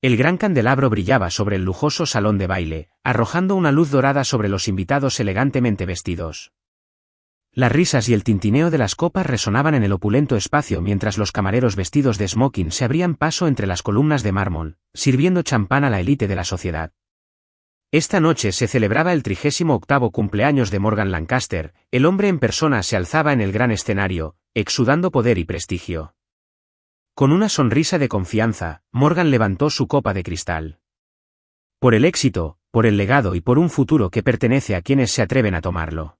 El gran candelabro brillaba sobre el lujoso salón de baile, arrojando una luz dorada sobre los invitados elegantemente vestidos. Las risas y el tintineo de las copas resonaban en el opulento espacio mientras los camareros vestidos de smoking se abrían paso entre las columnas de mármol, sirviendo champán a la élite de la sociedad. Esta noche se celebraba el 38º cumpleaños de Morgan Lancaster. El hombre en persona se alzaba en el gran escenario, exudando poder y prestigio. Con una sonrisa de confianza, Morgan levantó su copa de cristal. Por el éxito, por el legado y por un futuro que pertenece a quienes se atreven a tomarlo.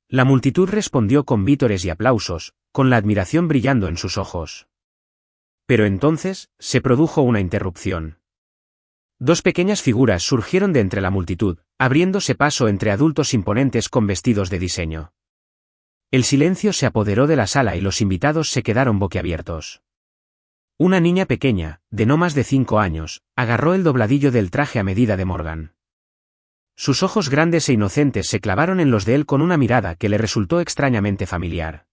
La multitud respondió con vítores y aplausos, con la admiración brillando en sus ojos. Pero entonces, se produjo una interrupción. Dos pequeñas figuras surgieron de entre la multitud, abriéndose paso entre adultos imponentes con vestidos de diseño. El silencio se apoderó de la sala y los invitados se quedaron boquiabiertos. Una niña pequeña, de no más de 5 años, agarró el dobladillo del traje a medida de Morgan. Sus ojos grandes e inocentes se clavaron en los de él con una mirada que le resultó extrañamente familiar.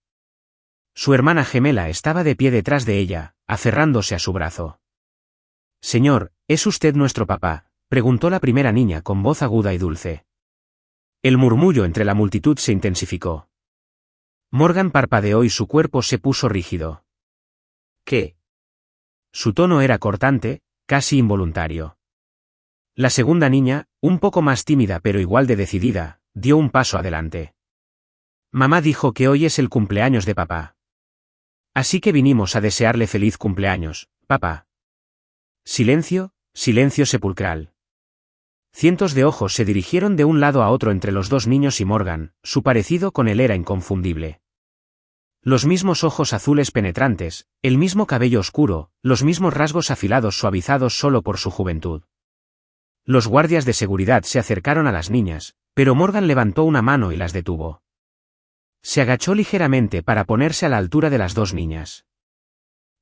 Su hermana gemela estaba de pie detrás de ella, aferrándose a su brazo. «Señor, ¿es usted nuestro papá?», preguntó la primera niña con voz aguda y dulce. El murmullo entre la multitud se intensificó. Morgan parpadeó y su cuerpo se puso rígido. «¿Qué?». Su tono era cortante, casi involuntario. La segunda niña, un poco más tímida pero igual de decidida, dio un paso adelante. «Mamá dijo que hoy es el cumpleaños de papá. Así que vinimos a desearle feliz cumpleaños, papá». Silencio, silencio sepulcral. Cientos de ojos se dirigieron de un lado a otro entre los dos niños y Morgan, su parecido con él era inconfundible. Los mismos ojos azules penetrantes, el mismo cabello oscuro, los mismos rasgos afilados suavizados solo por su juventud. Los guardias de seguridad se acercaron a las niñas, pero Morgan levantó una mano y las detuvo. Se agachó ligeramente para ponerse a la altura de las dos niñas.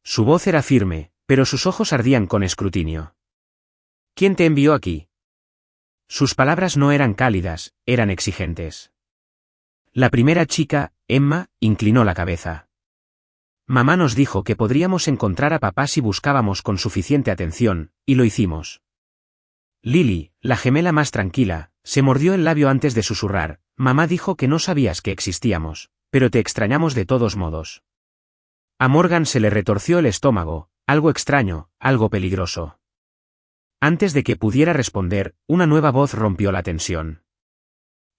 Su voz era firme, pero sus ojos ardían con escrutinio. «¿Quién te envió aquí?». Sus palabras no eran cálidas, eran exigentes. La primera chica, Emma, inclinó la cabeza. «Mamá nos dijo que podríamos encontrar a papá si buscábamos con suficiente atención, y lo hicimos». Lily, la gemela más tranquila, se mordió el labio antes de susurrar: «Mamá dijo que no sabías que existíamos, pero te extrañamos de todos modos». A Morgan se le retorció el estómago, algo extraño, algo peligroso. Antes de que pudiera responder, una nueva voz rompió la tensión.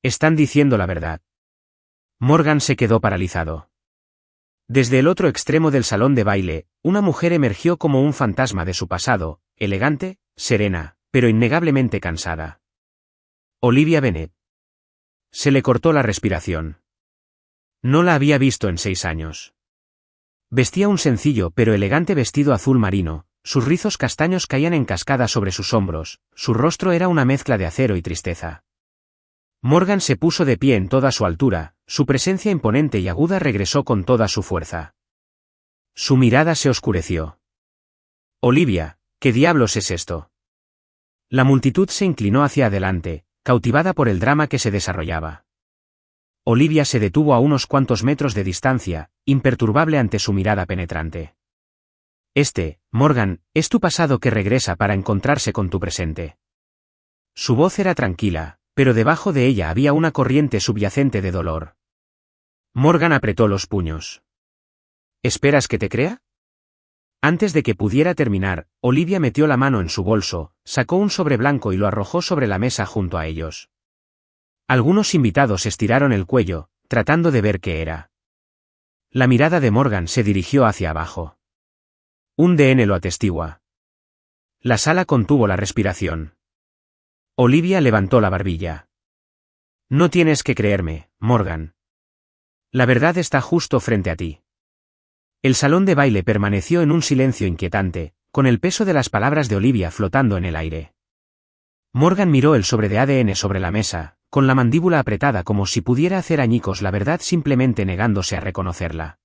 «Están diciendo la verdad». Morgan se quedó paralizado. Desde el otro extremo del salón de baile, una mujer emergió como un fantasma de su pasado, elegante, serena, pero innegablemente cansada. Olivia Bennet. Se le cortó la respiración. No la había visto en 6 años. Vestía un sencillo pero elegante vestido azul marino, sus rizos castaños caían en cascada sobre sus hombros, su rostro era una mezcla de acero y tristeza. Morgan se puso de pie en toda su altura, su presencia imponente y aguda regresó con toda su fuerza. Su mirada se oscureció. «Olivia, ¿qué diablos es esto?». La multitud se inclinó hacia adelante, cautivada por el drama que se desarrollaba. Olivia se detuvo a unos cuantos metros de distancia, imperturbable ante su mirada penetrante. Morgan, es tu pasado que regresa para encontrarse con tu presente. Su voz era tranquila, pero debajo de ella había una corriente subyacente de dolor. Morgan apretó los puños. ¿Esperas que te crea? Antes de que pudiera terminar, Olivia metió la mano en su bolso, sacó un sobre blanco y lo arrojó sobre la mesa junto a ellos. Algunos invitados estiraron el cuello, tratando de ver qué era. La mirada de Morgan se dirigió hacia abajo. Un DN lo atestigua. La sala contuvo la respiración. Olivia levantó la barbilla. No tienes que creerme, Morgan. La verdad está justo frente a ti. El salón de baile permaneció en un silencio inquietante, con el peso de las palabras de Olivia flotando en el aire. Morgan miró el sobre de ADN sobre la mesa, con la mandíbula apretada como si pudiera hacer añicos la verdad simplemente negándose a reconocerla.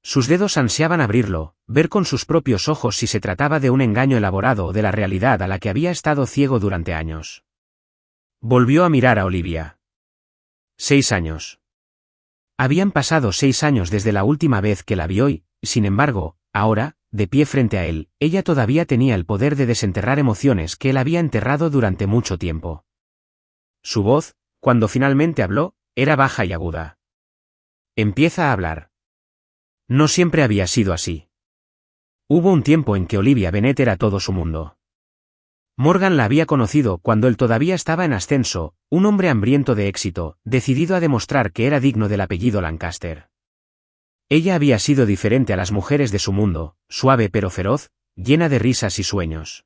Sus dedos ansiaban abrirlo, ver con sus propios ojos si se trataba de un engaño elaborado o de la realidad a la que había estado ciego durante años. Volvió a mirar a Olivia. 6 años. Habían pasado 6 años desde la última vez que la vio y, sin embargo, ahora, de pie frente a él, ella todavía tenía el poder de desenterrar emociones que él había enterrado durante mucho tiempo. Su voz, cuando finalmente habló, era baja y aguda. Empieza a hablar. No siempre había sido así. Hubo un tiempo en que Olivia Bennet era todo su mundo. Morgan la había conocido cuando él todavía estaba en ascenso, un hombre hambriento de éxito, decidido a demostrar que era digno del apellido Lancaster. Ella había sido diferente a las mujeres de su mundo, suave pero feroz, llena de risas y sueños.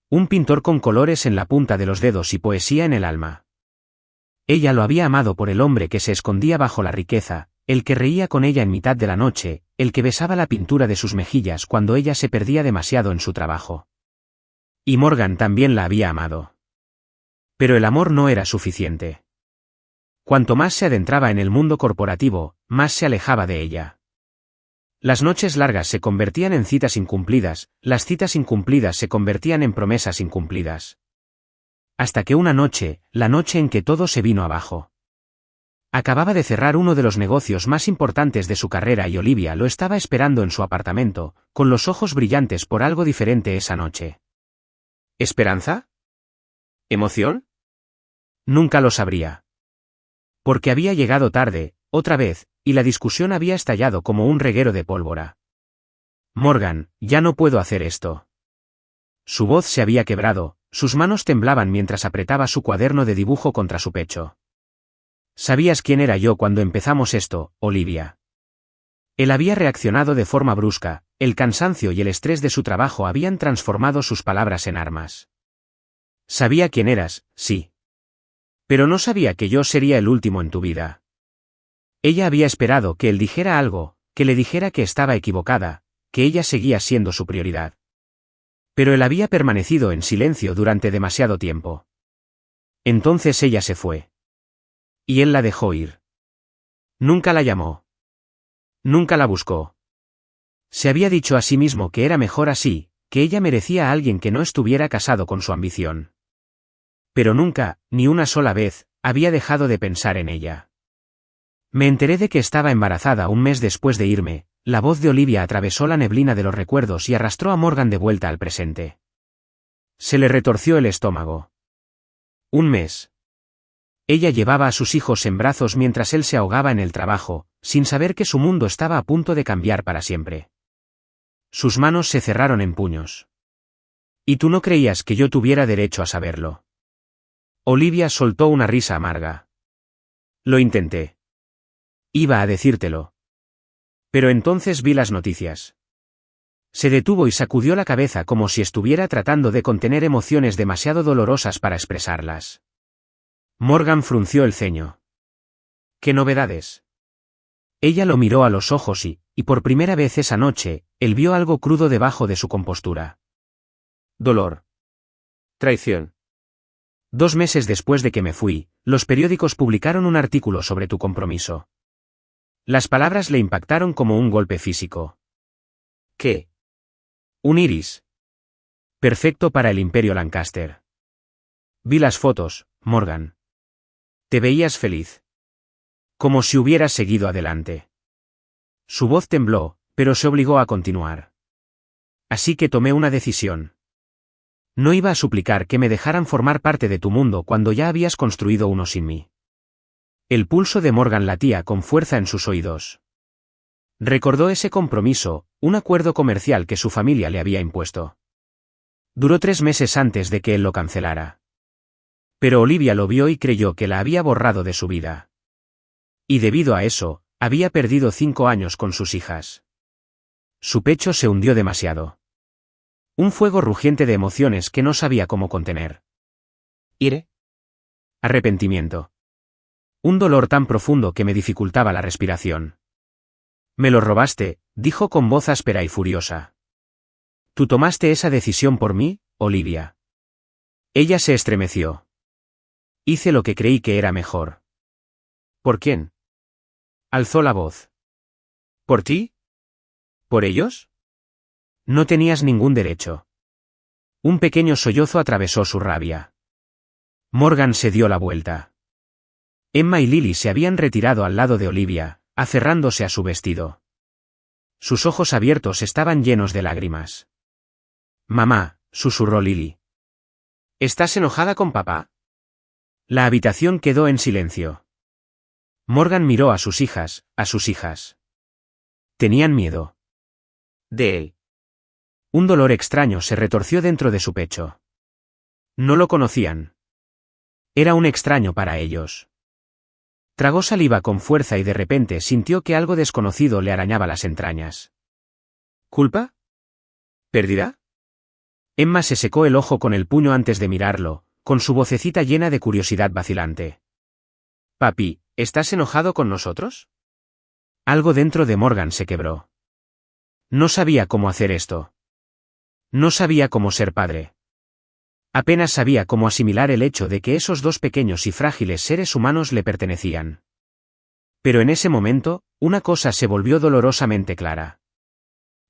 Un pintor con colores en la punta de los dedos y poesía en el alma. Ella lo había amado por el hombre que se escondía bajo la riqueza, el que reía con ella en mitad de la noche, el que besaba la pintura de sus mejillas cuando ella se perdía demasiado en su trabajo. Y Morgan también la había amado. Pero el amor no era suficiente. Cuanto más se adentraba en el mundo corporativo, más se alejaba de ella. Las noches largas se convertían en citas incumplidas, las citas incumplidas se convertían en promesas incumplidas. Hasta que una noche, la noche en que todo se vino abajo. Acababa de cerrar uno de los negocios más importantes de su carrera y Olivia lo estaba esperando en su apartamento, con los ojos brillantes por algo diferente esa noche. ¿Esperanza? ¿Emoción? Nunca lo sabría. Porque había llegado tarde, otra vez, y la discusión había estallado como un reguero de pólvora. Morgan, ya no puedo hacer esto. Su voz se había quebrado, sus manos temblaban mientras apretaba su cuaderno de dibujo contra su pecho. ¿Sabías quién era yo cuando empezamos esto, Olivia? Él había reaccionado de forma brusca, el cansancio y el estrés de su trabajo habían transformado sus palabras en armas. Sabía quién eras, sí. Pero no sabía que yo sería el último en tu vida. Ella había esperado que él dijera algo, que le dijera que estaba equivocada, que ella seguía siendo su prioridad. Pero él había permanecido en silencio durante demasiado tiempo. Entonces ella se fue. Y él la dejó ir. Nunca la llamó. Nunca la buscó. Se había dicho a sí mismo que era mejor así, que ella merecía a alguien que no estuviera casado con su ambición. Pero nunca, ni una sola vez, había dejado de pensar en ella. Me enteré de que estaba embarazada un mes después de irme. La voz de Olivia atravesó la neblina de los recuerdos y arrastró a Morgan de vuelta al presente. Se le retorció el estómago. Un mes. Ella llevaba a sus hijos en brazos mientras él se ahogaba en el trabajo, sin saber que su mundo estaba a punto de cambiar para siempre. Sus manos se cerraron en puños. ¿Y tú no creías que yo tuviera derecho a saberlo? Olivia soltó una risa amarga. Lo intenté. Iba a decírtelo. Pero entonces vi las noticias. Se detuvo y sacudió la cabeza como si estuviera tratando de contener emociones demasiado dolorosas para expresarlas. Morgan frunció el ceño. ¿Qué novedades? Ella lo miró a los ojos y por primera vez esa noche, él vio algo crudo debajo de su compostura. Dolor. Traición. 2 meses después de que me fui, los periódicos publicaron un artículo sobre tu compromiso. Las palabras le impactaron como un golpe físico. ¿Qué? Un iris. Perfecto para el Imperio Lancaster. Vi las fotos, Morgan. Te veías feliz. Como si hubieras seguido adelante. Su voz tembló, pero se obligó a continuar. Así que tomé una decisión. No iba a suplicar que me dejaran formar parte de tu mundo cuando ya habías construido uno sin mí. El pulso de Morgan latía con fuerza en sus oídos. Recordó ese compromiso, un acuerdo comercial que su familia le había impuesto. Duró 3 meses antes de que él lo cancelara. Pero Olivia lo vio y creyó que la había borrado de su vida. Y debido a eso, había perdido 5 años con sus hijas. Su pecho se hundió demasiado. Un fuego rugiente de emociones que no sabía cómo contener. ¿Ire? Arrepentimiento. Un dolor tan profundo que me dificultaba la respiración. Me lo robaste, dijo con voz áspera y furiosa. ¿Tú tomaste esa decisión por mí, Olivia? Ella se estremeció. Hice lo que creí que era mejor. ¿Por quién? Alzó la voz. ¿Por ti? ¿Por ellos? No tenías ningún derecho. Un pequeño sollozo atravesó su rabia. Morgan se dio la vuelta. Emma y Lily se habían retirado al lado de Olivia, aferrándose a su vestido. Sus ojos abiertos estaban llenos de lágrimas. Mamá, susurró Lily. ¿Estás enojada con papá? La habitación quedó en silencio. Morgan miró a sus hijas, Tenían miedo. De él. Un dolor extraño se retorció dentro de su pecho. No lo conocían. Era un extraño para ellos. Tragó saliva con fuerza y de repente sintió que algo desconocido le arañaba las entrañas. ¿Culpa? ¿Pérdida? Emma se secó el ojo con el puño antes de mirarlo, con su vocecita llena de curiosidad vacilante. Papi, ¿estás enojado con nosotros? Algo dentro de Morgan se quebró. No sabía cómo hacer esto. No sabía cómo ser padre. Apenas sabía cómo asimilar el hecho de que esos dos pequeños y frágiles seres humanos le pertenecían. Pero en ese momento, una cosa se volvió dolorosamente clara.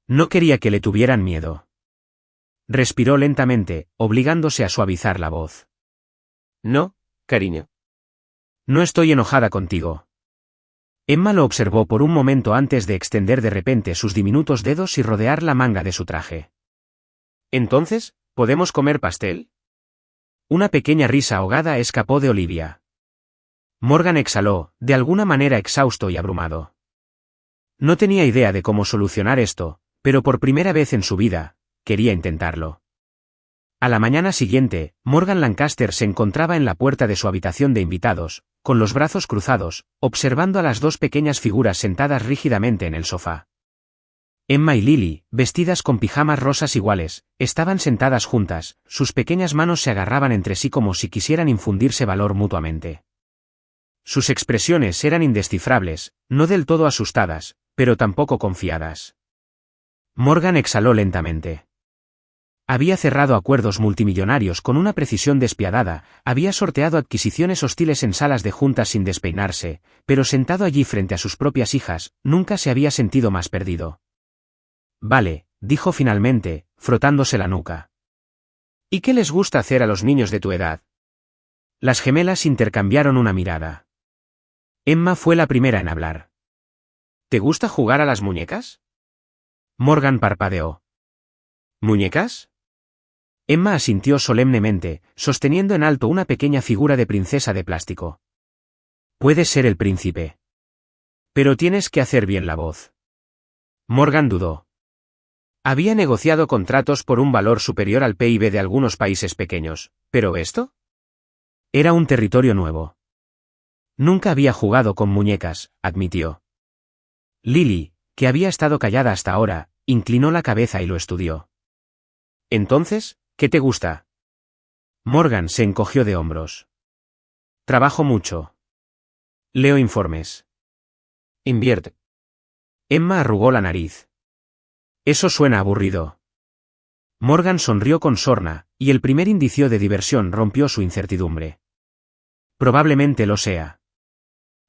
No quería que le tuvieran miedo. Respiró lentamente, obligándose a suavizar la voz. No, cariño. No estoy enojada contigo. Emma lo observó por un momento antes de extender de repente sus diminutos dedos y rodear la manga de su traje. Entonces, ¿podemos comer pastel? Una pequeña risa ahogada escapó de Olivia. Morgan exhaló, de alguna manera exhausto y abrumado. No tenía idea de cómo solucionar esto, pero por primera vez en su vida, quería intentarlo. A la mañana siguiente, Morgan Lancaster se encontraba en la puerta de su habitación de invitados, con los brazos cruzados, observando a las dos pequeñas figuras sentadas rígidamente en el sofá. Emma y Lily, vestidas con pijamas rosas iguales, estaban sentadas juntas, sus pequeñas manos se agarraban entre sí como si quisieran infundirse valor mutuamente. Sus expresiones eran indescifrables, no del todo asustadas, pero tampoco confiadas. Morgan exhaló lentamente. Había cerrado acuerdos multimillonarios con una precisión despiadada, había sorteado adquisiciones hostiles en salas de juntas sin despeinarse, pero sentado allí frente a sus propias hijas, nunca se había sentido más perdido. Vale, dijo finalmente, frotándose la nuca. ¿Y qué les gusta hacer a los niños de tu edad? Las gemelas intercambiaron una mirada. Emma fue la primera en hablar. ¿Te gusta jugar a las muñecas? Morgan parpadeó. ¿Muñecas? Emma asintió solemnemente, sosteniendo en alto una pequeña figura de princesa de plástico. Puedes ser el príncipe. Pero tienes que hacer bien la voz. Morgan dudó. Había negociado contratos por un valor superior al PIB de algunos países pequeños, ¿pero esto? Era un territorio nuevo. Nunca había jugado con muñecas, admitió. Lily, que había estado callada hasta ahora, inclinó la cabeza y lo estudió. Entonces, ¿qué te gusta? Morgan se encogió de hombros. Trabajo mucho. Leo informes. Invierte. Emma arrugó la nariz. Eso suena aburrido. Morgan sonrió con sorna, y el primer indicio de diversión rompió su incertidumbre. Probablemente lo sea.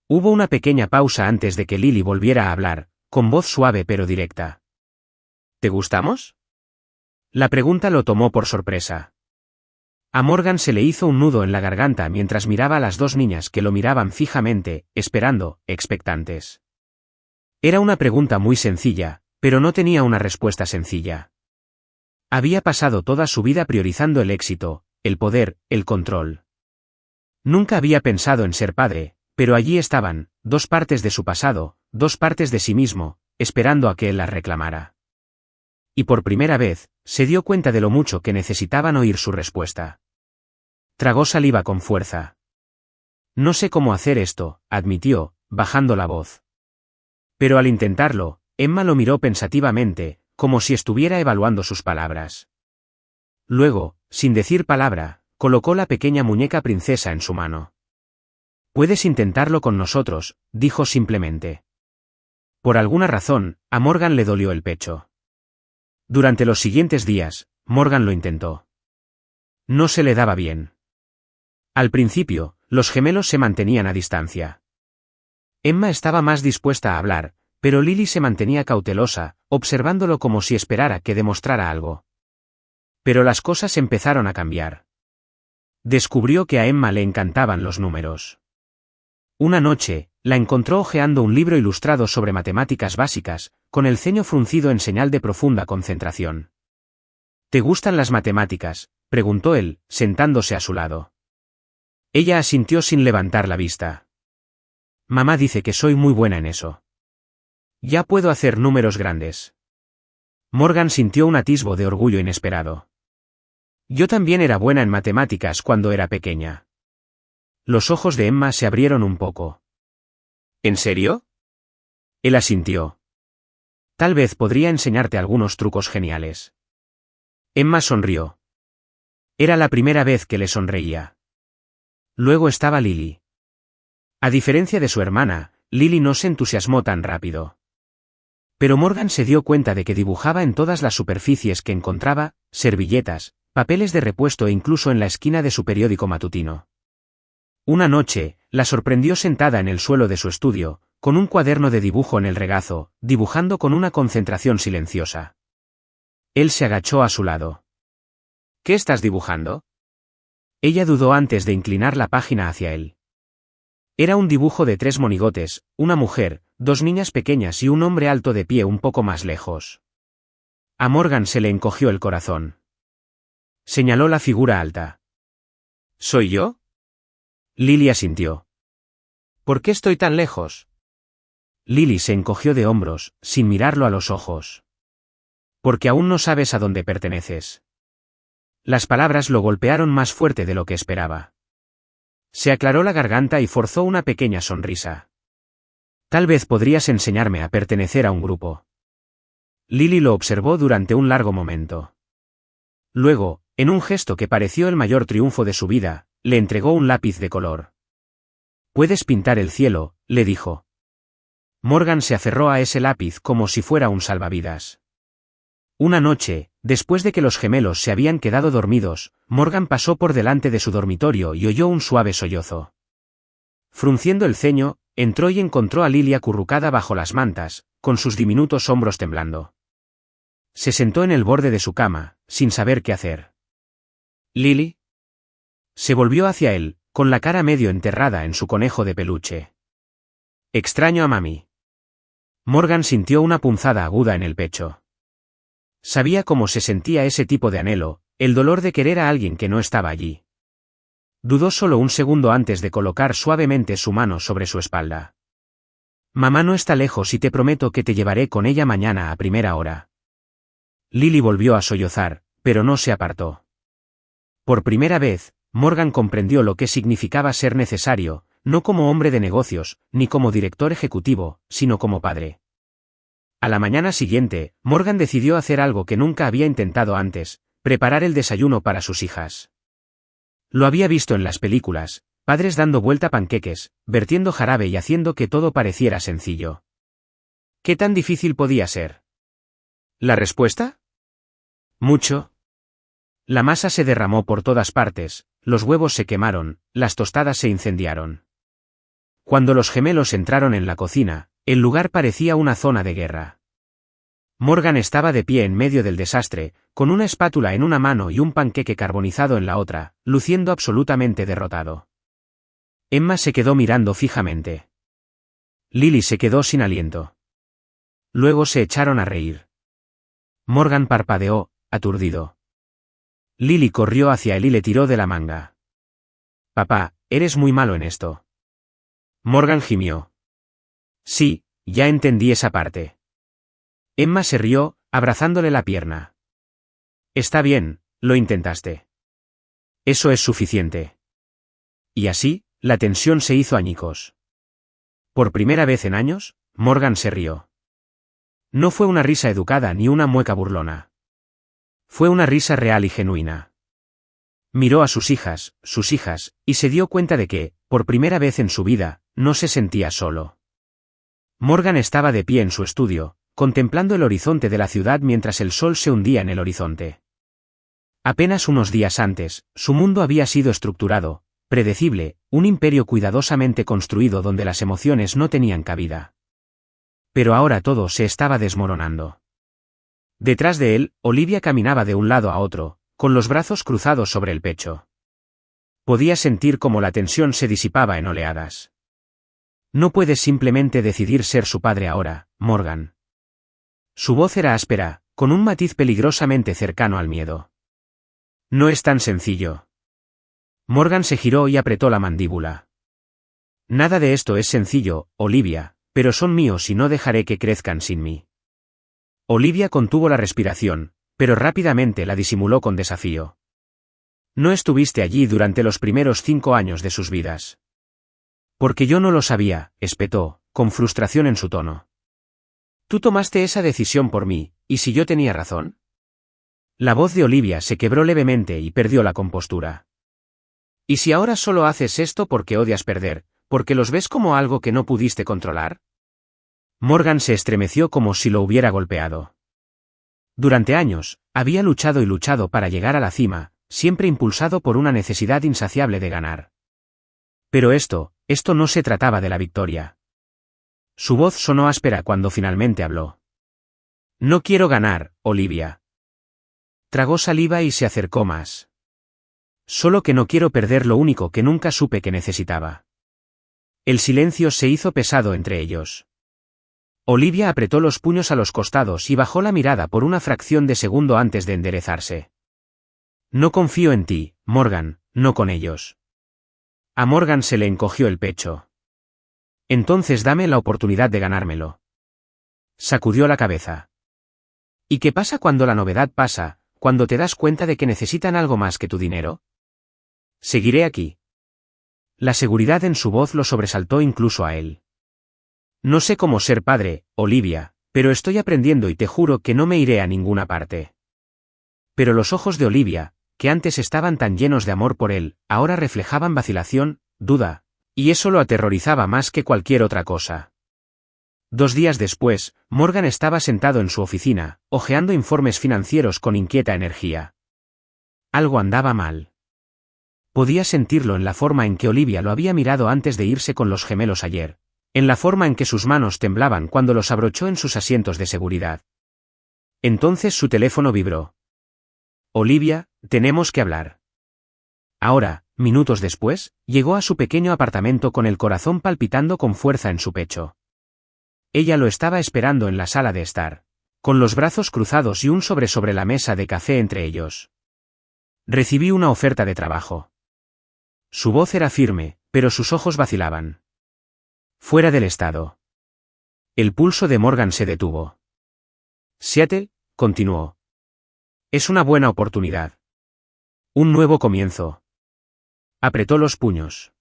Hubo una pequeña pausa antes de que Lily volviera a hablar, con voz suave pero directa. ¿Te gustamos? La pregunta lo tomó por sorpresa. A Morgan se le hizo un nudo en la garganta mientras miraba a las dos niñas que lo miraban fijamente, esperando, expectantes. Era una pregunta muy sencilla, pero no tenía una respuesta sencilla. Había pasado toda su vida priorizando el éxito, el poder, el control. Nunca había pensado en ser padre, pero allí estaban, dos partes de su pasado, dos partes de sí mismo, esperando a que él las reclamara. Y por primera vez, se dio cuenta de lo mucho que necesitaban oír su respuesta. Tragó saliva con fuerza. No sé cómo hacer esto, admitió, bajando la voz. Pero al intentarlo, Emma lo miró pensativamente, como si estuviera evaluando sus palabras. Luego, sin decir palabra, colocó la pequeña muñeca princesa en su mano. Puedes intentarlo con nosotros, dijo simplemente. Por alguna razón, a Morgan le dolió el pecho. Durante los siguientes días, Morgan lo intentó. No se le daba bien. Al principio, los gemelos se mantenían a distancia. Emma estaba más dispuesta a hablar, pero Lily se mantenía cautelosa, observándolo como si esperara que demostrara algo. Pero las cosas empezaron a cambiar. Descubrió que a Emma le encantaban los números. Una noche, la encontró hojeando un libro ilustrado sobre matemáticas básicas, con el ceño fruncido en señal de profunda concentración. ¿Te gustan las matemáticas?, preguntó él, sentándose a su lado. Ella asintió sin levantar la vista. Mamá dice que soy muy buena en eso. Ya puedo hacer números grandes. Morgan sintió un atisbo de orgullo inesperado. Yo también era buena en matemáticas cuando era pequeña. Los ojos de Emma se abrieron un poco. ¿En serio? Él asintió. Tal vez podría enseñarte algunos trucos geniales. Emma sonrió. Era la primera vez que le sonreía. Luego estaba Lily. A diferencia de su hermana, Lily no se entusiasmó tan rápido. Pero Morgan se dio cuenta de que dibujaba en todas las superficies que encontraba, servilletas, papeles de repuesto e incluso en la esquina de su periódico matutino. Una noche, la sorprendió sentada en el suelo de su estudio, con un cuaderno de dibujo en el regazo, dibujando con una concentración silenciosa. Él se agachó a su lado. ¿Qué estás dibujando? Ella dudó antes de inclinar la página hacia él. Era un dibujo de 3 monigotes, una mujer, 2 niñas pequeñas y un hombre alto de pie un poco más lejos. A Morgan se le encogió el corazón. Señaló la figura alta. ¿Soy yo? Lily asintió. ¿Por qué estoy tan lejos? Lily se encogió de hombros, sin mirarlo a los ojos. Porque aún no sabes a dónde perteneces. Las palabras lo golpearon más fuerte de lo que esperaba. Se aclaró la garganta y forzó una pequeña sonrisa. Tal vez podrías enseñarme a pertenecer a un grupo. Lily lo observó durante un largo momento. Luego, en un gesto que pareció el mayor triunfo de su vida, le entregó un lápiz de color. «Puedes pintar el cielo», le dijo. Morgan se aferró a ese lápiz como si fuera un salvavidas. Una noche, después de que los gemelos se habían quedado dormidos, Morgan pasó por delante de su dormitorio y oyó un suave sollozo. Frunciendo el ceño, entró y encontró a Lily acurrucada bajo las mantas, con sus diminutos hombros temblando. Se sentó en el borde de su cama, sin saber qué hacer. «¿Lily?» Se volvió hacia él, con la cara medio enterrada en su conejo de peluche. «Extraño a mami». Morgan sintió una punzada aguda en el pecho. Sabía cómo se sentía ese tipo de anhelo, el dolor de querer a alguien que no estaba allí. Dudó solo un segundo antes de colocar suavemente su mano sobre su espalda. «Mamá no está lejos y te prometo que te llevaré con ella mañana a primera hora». Lily volvió a sollozar, pero no se apartó. Por primera vez, Morgan comprendió lo que significaba ser necesario, no como hombre de negocios, ni como director ejecutivo, sino como padre. A la mañana siguiente, Morgan decidió hacer algo que nunca había intentado antes, preparar el desayuno para sus hijas. Lo había visto en las películas, padres dando vuelta panqueques, vertiendo jarabe y haciendo que todo pareciera sencillo. ¿Qué tan difícil podía ser? ¿La respuesta? Mucho. La masa se derramó por todas partes, los huevos se quemaron, las tostadas se incendiaron. Cuando los gemelos entraron en la cocina, el lugar parecía una zona de guerra. Morgan estaba de pie en medio del desastre, con una espátula en una mano y un panqueque carbonizado en la otra, luciendo absolutamente derrotado. Emma se quedó mirando fijamente. Lily se quedó sin aliento. Luego se echaron a reír. Morgan parpadeó, aturdido. Lily corrió hacia él y le tiró de la manga. «Papá, eres muy malo en esto». Morgan gimió. «Sí, ya entendí esa parte». Emma se rió, abrazándole la pierna. «Está bien, lo intentaste. Eso es suficiente». Y así, la tensión se hizo añicos. Por primera vez en años, Morgan se rió. No fue una risa educada ni una mueca burlona. Fue una risa real y genuina. Miró a sus hijas, y se dio cuenta de que, por primera vez en su vida, no se sentía solo. Morgan estaba de pie en su estudio, contemplando el horizonte de la ciudad mientras el sol se hundía en el horizonte. Apenas unos días antes, su mundo había sido estructurado, predecible, un imperio cuidadosamente construido donde las emociones no tenían cabida. Pero ahora todo se estaba desmoronando. Detrás de él, Olivia caminaba de un lado a otro, con los brazos cruzados sobre el pecho. Podía sentir cómo la tensión se disipaba en oleadas. No puedes simplemente decidir ser su padre ahora, Morgan. Su voz era áspera, con un matiz peligrosamente cercano al miedo. No es tan sencillo. Morgan se giró y apretó la mandíbula. Nada de esto es sencillo, Olivia, pero son míos y no dejaré que crezcan sin mí. Olivia contuvo la respiración, pero rápidamente la disimuló con desafío. No estuviste allí durante los primeros 5 años de sus vidas. Porque yo no lo sabía, espetó, con frustración en su tono. Tú tomaste esa decisión por mí, ¿y si yo tenía razón? La voz de Olivia se quebró levemente y perdió la compostura. ¿Y si ahora solo haces esto porque odias perder, porque los ves como algo que no pudiste controlar? Morgan se estremeció como si lo hubiera golpeado. Durante años, había luchado y luchado para llegar a la cima, siempre impulsado por una necesidad insaciable de ganar. Pero esto no se trataba de la victoria. Su voz sonó áspera cuando finalmente habló. No quiero ganar, Olivia. Tragó saliva y se acercó más. Solo que no quiero perder lo único que nunca supe que necesitaba. El silencio se hizo pesado entre ellos. Olivia apretó los puños a los costados y bajó la mirada por una fracción de segundo antes de enderezarse. No confío en ti, Morgan, no con ellos. A Morgan se le encogió el pecho. Entonces dame la oportunidad de ganármelo. Sacudió la cabeza. ¿Y qué pasa cuando la novedad pasa, cuando te das cuenta de que necesitan algo más que tu dinero? Seguiré aquí. La seguridad en su voz lo sobresaltó incluso a él. No sé cómo ser padre, Olivia, pero estoy aprendiendo y te juro que no me iré a ninguna parte. Pero los ojos de Olivia, que antes estaban tan llenos de amor por él, ahora reflejaban vacilación, duda, y eso lo aterrorizaba más que cualquier otra cosa. 2 días después, Morgan estaba sentado en su oficina, hojeando informes financieros con inquieta energía. Algo andaba mal. Podía sentirlo en la forma en que Olivia lo había mirado antes de irse con los gemelos ayer, en la forma en que sus manos temblaban cuando los abrochó en sus asientos de seguridad. Entonces su teléfono vibró. Olivia, tenemos que hablar. Ahora, minutos después, llegó a su pequeño apartamento con el corazón palpitando con fuerza en su pecho. Ella lo estaba esperando en la sala de estar, con los brazos cruzados y un sobre la mesa de café entre ellos. Recibí una oferta de trabajo. Su voz era firme, pero sus ojos vacilaban. Fuera del estado. El pulso de Morgan se detuvo. Seattle, continuó. Es una buena oportunidad. Un nuevo comienzo. Apretó los puños.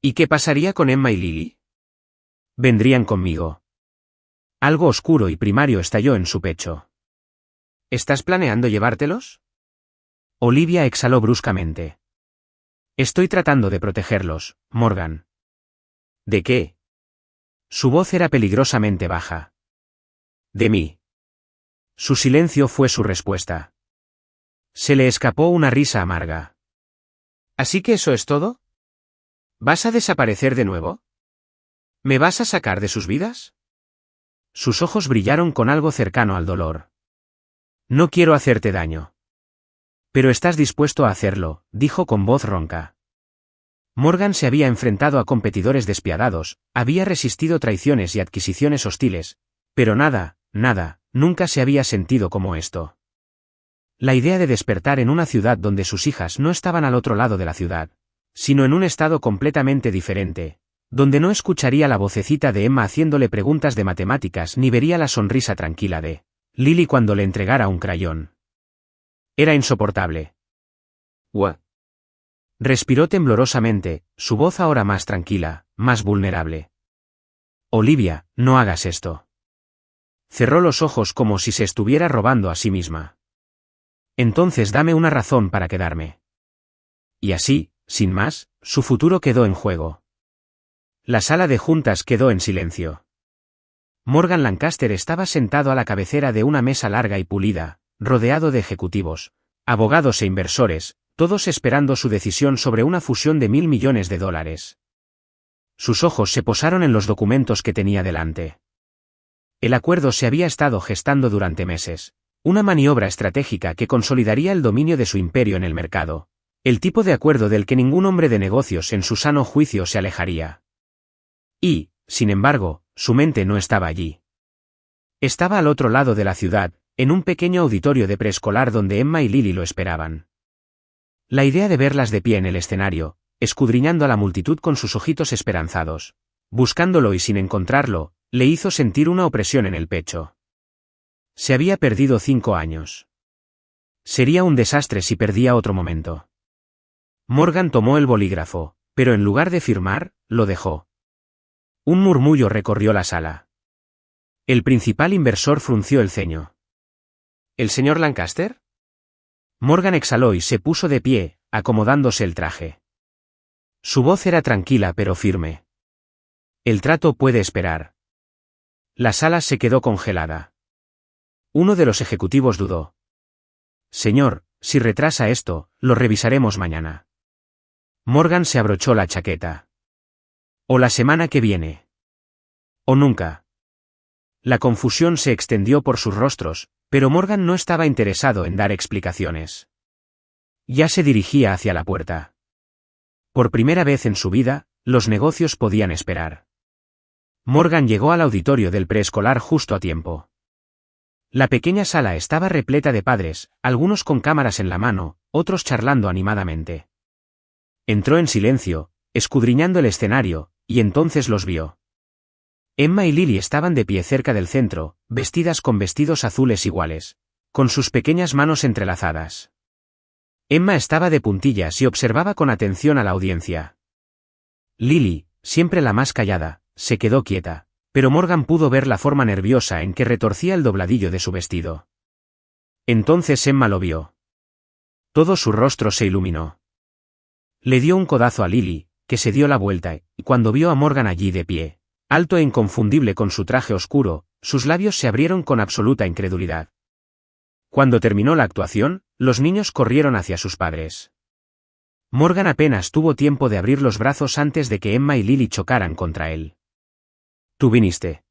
¿Y qué pasaría con Emma y Lily? Vendrían conmigo. Algo oscuro y primario estalló en su pecho. ¿Estás planeando llevártelos? Olivia exhaló bruscamente. Estoy tratando de protegerlos, Morgan. ¿De qué? Su voz era peligrosamente baja. De mí. Su silencio fue su respuesta. Se le escapó una risa amarga. ¿Así que eso es todo? ¿Vas a desaparecer de nuevo? ¿Me vas a sacar de sus vidas? Sus ojos brillaron con algo cercano al dolor. No quiero hacerte daño. Pero estás dispuesto a hacerlo, dijo con voz ronca. Morgan se había enfrentado a competidores despiadados, había resistido traiciones y adquisiciones hostiles, pero nada, nunca se había sentido como esto. La idea de despertar en una ciudad donde sus hijas no estaban al otro lado de la ciudad, sino en un estado completamente diferente, donde no escucharía la vocecita de Emma haciéndole preguntas de matemáticas ni vería la sonrisa tranquila de Lily cuando le entregara un crayón. Era insoportable. «What?» Respiró temblorosamente, su voz ahora más tranquila, más vulnerable. Olivia, no hagas esto. Cerró los ojos como si se estuviera robando a sí misma. Entonces dame una razón para quedarme. Y así, sin más, su futuro quedó en juego. La sala de juntas quedó en silencio. Morgan Lancaster estaba sentado a la cabecera de una mesa larga y pulida, rodeado de ejecutivos, abogados e inversores, todos esperando su decisión sobre una fusión de $1.000 millones. Sus ojos se posaron en los documentos que tenía delante. El acuerdo se había estado gestando durante meses, una maniobra estratégica que consolidaría el dominio de su imperio en el mercado, el tipo de acuerdo del que ningún hombre de negocios en su sano juicio se alejaría. Y, sin embargo, su mente no estaba allí. Estaba al otro lado de la ciudad, en un pequeño auditorio de preescolar donde Emma y Lily lo esperaban. La idea de verlas de pie en el escenario, escudriñando a la multitud con sus ojitos esperanzados, buscándolo y sin encontrarlo, le hizo sentir una opresión en el pecho. Se había perdido 5 años. Sería un desastre si perdía otro momento. Morgan tomó el bolígrafo, pero en lugar de firmar, lo dejó. Un murmullo recorrió la sala. El principal inversor frunció el ceño. ¿El señor Lancaster? Morgan exhaló y se puso de pie, acomodándose el traje. Su voz era tranquila pero firme. El trato puede esperar. La sala se quedó congelada. Uno de los ejecutivos dudó. Señor, si retrasa esto, lo revisaremos mañana. Morgan se abrochó la chaqueta. O la semana que viene. O nunca. La confusión se extendió por sus rostros, pero Morgan no estaba interesado en dar explicaciones. Ya se dirigía hacia la puerta. Por primera vez en su vida, los negocios podían esperar. Morgan llegó al auditorio del preescolar justo a tiempo. La pequeña sala estaba repleta de padres, algunos con cámaras en la mano, otros charlando animadamente. Entró en silencio, escudriñando el escenario, y entonces los vio. Emma y Lily estaban de pie cerca del centro, vestidas con vestidos azules iguales, con sus pequeñas manos entrelazadas. Emma estaba de puntillas y observaba con atención a la audiencia. Lily, siempre la más callada, se quedó quieta, pero Morgan pudo ver la forma nerviosa en que retorcía el dobladillo de su vestido. Entonces Emma lo vio. Todo su rostro se iluminó. Le dio un codazo a Lily, que se dio la vuelta, y cuando vio a Morgan allí de pie, alto e inconfundible con su traje oscuro, sus labios se abrieron con absoluta incredulidad. Cuando terminó la actuación, los niños corrieron hacia sus padres. Morgan apenas tuvo tiempo de abrir los brazos antes de que Emma y Lily chocaran contra él. «Tú viniste».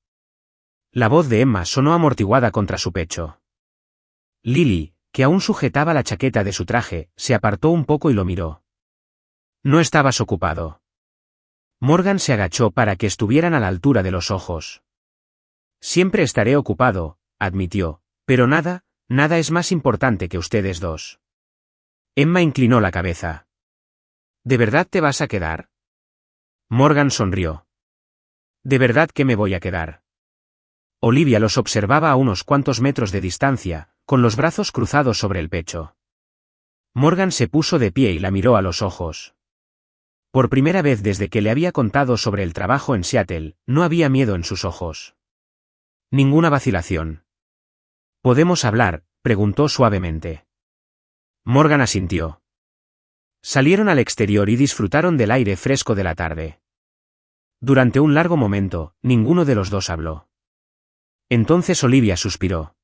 La voz de Emma sonó amortiguada contra su pecho. Lily, que aún sujetaba la chaqueta de su traje, se apartó un poco y lo miró. «No estabas ocupado». Morgan se agachó para que estuvieran a la altura de los ojos. «Siempre estaré ocupado», admitió, «pero nada es más importante que ustedes dos». Emma inclinó la cabeza. «¿De verdad te vas a quedar?» Morgan sonrió. «¿De verdad que me voy a quedar?» Olivia los observaba a unos cuantos metros de distancia, con los brazos cruzados sobre el pecho. Morgan se puso de pie y la miró a los ojos. Por primera vez desde que le había contado sobre el trabajo en Seattle, no había miedo en sus ojos. Ninguna vacilación. «¿Podemos hablar?», preguntó suavemente. Morgan asintió. Salieron al exterior y disfrutaron del aire fresco de la tarde. Durante un largo momento, ninguno de los dos habló. Entonces Olivia suspiró.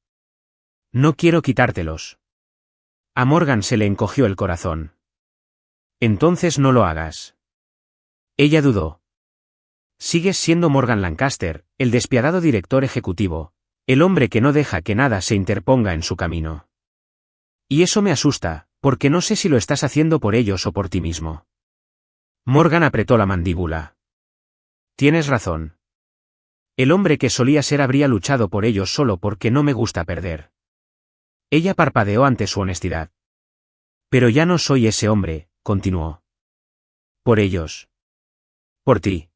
«No quiero quitártelos». A Morgan se le encogió el corazón. «Entonces no lo hagas». Ella dudó. «Sigues siendo Morgan Lancaster, el despiadado director ejecutivo, el hombre que no deja que nada se interponga en su camino. Y eso me asusta, porque no sé si lo estás haciendo por ellos o por ti mismo». Morgan apretó la mandíbula. «Tienes razón. El hombre que solía ser habría luchado por ellos solo porque no me gusta perder». Ella parpadeó ante su honestidad. «Pero ya no soy ese hombre», continuó. «Por ellos. Por ti».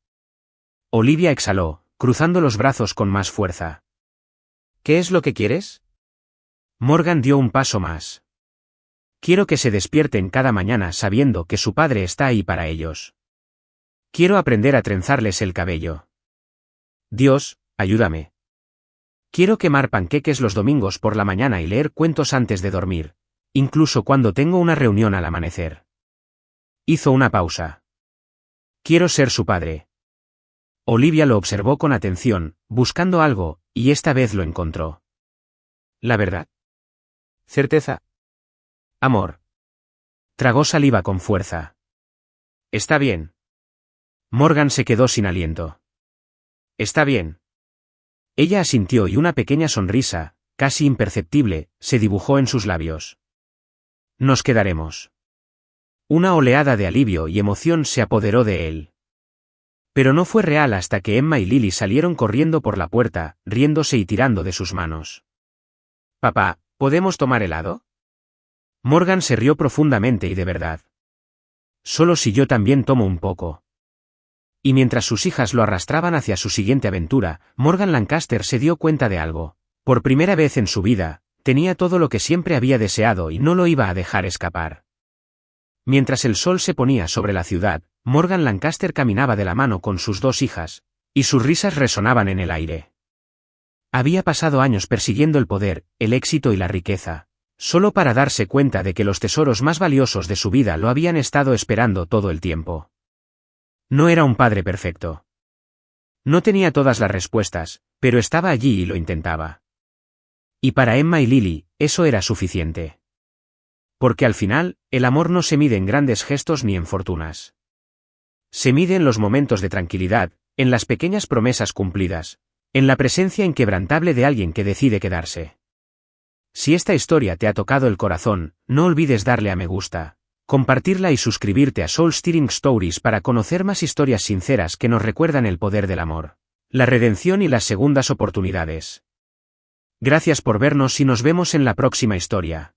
Olivia exhaló, cruzando los brazos con más fuerza. «¿Qué es lo que quieres?» Morgan dio un paso más. «Quiero que se despierten cada mañana sabiendo que su padre está ahí para ellos. Quiero aprender a trenzarles el cabello. Dios, ayúdame. Quiero quemar panqueques los domingos por la mañana y leer cuentos antes de dormir, incluso cuando tengo una reunión al amanecer». Hizo una pausa. «Quiero ser su padre». Olivia lo observó con atención, buscando algo, y esta vez lo encontró. «¿La verdad? Certeza? Amor». Tragó saliva con fuerza. «Está bien». Morgan se quedó sin aliento. «Está bien». Ella asintió y una pequeña sonrisa, casi imperceptible, se dibujó en sus labios. «Nos quedaremos». Una oleada de alivio y emoción se apoderó de él. Pero no fue real hasta que Emma y Lily salieron corriendo por la puerta, riéndose y tirando de sus manos. «Papá, ¿podemos tomar helado?» Morgan se rió profundamente y de verdad. «Solo si yo también tomo un poco». Y mientras sus hijas lo arrastraban hacia su siguiente aventura, Morgan Lancaster se dio cuenta de algo. Por primera vez en su vida, tenía todo lo que siempre había deseado y no lo iba a dejar escapar. Mientras el sol se ponía sobre la ciudad, Morgan Lancaster caminaba de la mano con sus dos hijas, y sus risas resonaban en el aire. Había pasado años persiguiendo el poder, el éxito y la riqueza, solo para darse cuenta de que los tesoros más valiosos de su vida lo habían estado esperando todo el tiempo. No era un padre perfecto. No tenía todas las respuestas, pero estaba allí y lo intentaba. Y para Emma y Lily, eso era suficiente. Porque al final, el amor no se mide en grandes gestos ni en fortunas. Se mide en los momentos de tranquilidad, en las pequeñas promesas cumplidas, en la presencia inquebrantable de alguien que decide quedarse. Si esta historia te ha tocado el corazón, no olvides darle a me gusta, compartirla y suscribirte a Soul Stirring Stories para conocer más historias sinceras que nos recuerdan el poder del amor, la redención y las segundas oportunidades. Gracias por vernos y nos vemos en la próxima historia.